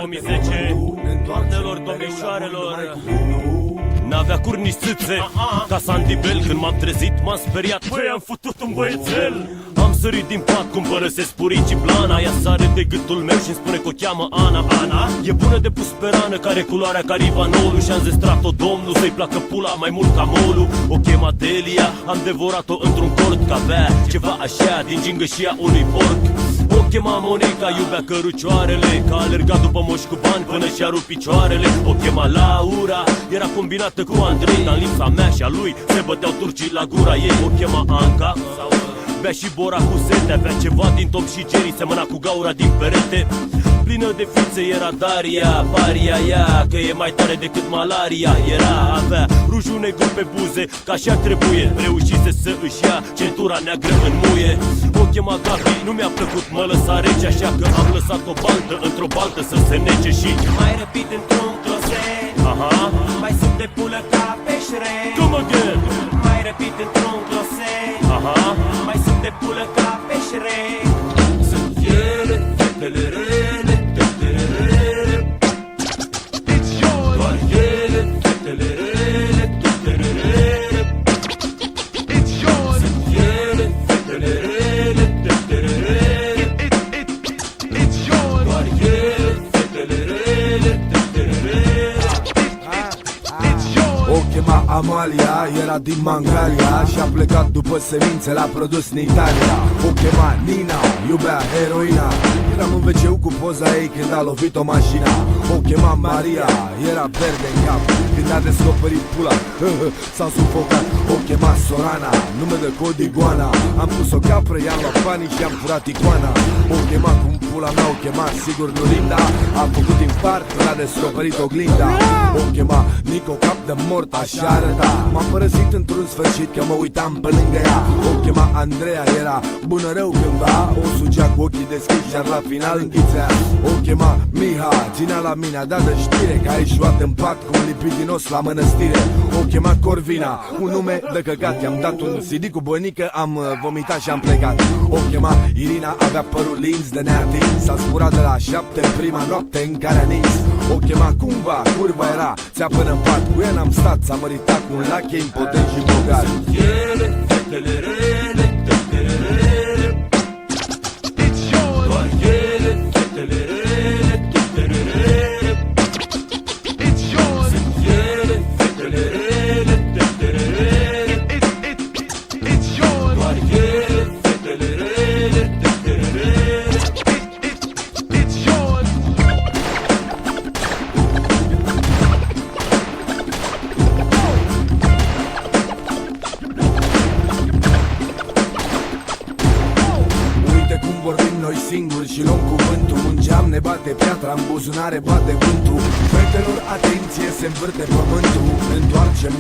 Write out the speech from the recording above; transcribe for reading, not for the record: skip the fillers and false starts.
2010, doamnelor, domnișoarelor, n-avea cur nici țâțe, ca Sandy Bell. Când m-am trezit, m-am speriat, băi, am futut un băiețel. Am sărit din pat cum părăsesc Puricii Blana. Ea sare de gâtul meu și-mi spune că o cheamă Ana. Ana e bună de pus pe rană, care culoarea ca rivanolul. Și-am zestrat-o, domnul, să-i placă pula mai mult ca molul. O chema Delia, am devorat-o într-un cort, că avea ceva așa din gingășia unui porc. O chema Monica, iubea cărucioarele, că alerga după moși cu bani până și-a rupt picioarele. O chema Laura, era combinată cu Andrei, dar în lipsa mea și a lui se băteau turcii la gura ei. O chema Anca, bea și bora cu sete, avea ceva din Tom și Jerry, semăna cu gaura din perete. Plină de fițe era Daria, paria ea, că e mai tare decât malaria. Avea rujul negru pe buze, ca și-ar trebuie, reușise să își ia centura neagră în muie. O chema Gabi, nu mi-a plăcut, mă lăsa rece, așa că am lăsat o baltă într-o baltă să se nece. Și mai răpit într-un closet, mai sub de pulă ca pe șrec. Come again. Mai răpit într-un closet, mai sub de pulă ca pe șrec. Sunt ele, fetele rele, fetele rele. Doar ele, fetele rele, fetele rele. Sunt ele, fetele rele, fetele rele. Doar ele, fetele rele, fetele rele. O chema Amalia, era din Mangalia și-a plecat după semințe, l-a produs în Italia. O chema Nina, iubea heroina, eram în wc cu poza ei când a lovit-o mașina. O chema Maria, era verde în cap, când a descoperit pula, s-a sufocat. O chema Sorana, nume de cod iguana, am pus o capră, i-am luat banii și am furat icoana. O chema cum pula mea, o chema sigur nu Linda, a făcut infart când a descoperit oglinda. O chema Nico, cap de mort, așa arăta, m-a părăsit într-un sfârșit că mă uitam pe lângă ea. O chema Andreea, era bună rău cândva, o sugea cu ochii deschiși, iar la final închițea. O chema Miha, ținea la mine, a dat de știre că a ieșuat în pat cu un lipidinos la mănăstire. O chema Corvina, un nume de căcat, i-am dat un CD cu bănică, am vomitat și am plecat. O chema Irina, avea părul lins de neatins, s-a zburat de la 7 în prima noapte în care a nins. O chema Cumva, curva era, țea până în pat, cu ea n-am stat, s-a măritat cu un lache impotent și bogat. Ele, fetele rele, fetele rele. Doar ele, fetele rele, fetele rele. Sunt ele, fetele rele, fetele rele. Doar ele, fetele rele, fetele rele. Vorbim noi singuri și luăm cuvântul, un geam ne bate piatra, în buzunare bate vântul. Fetelor, atenție, se învârte pământul, întoarcem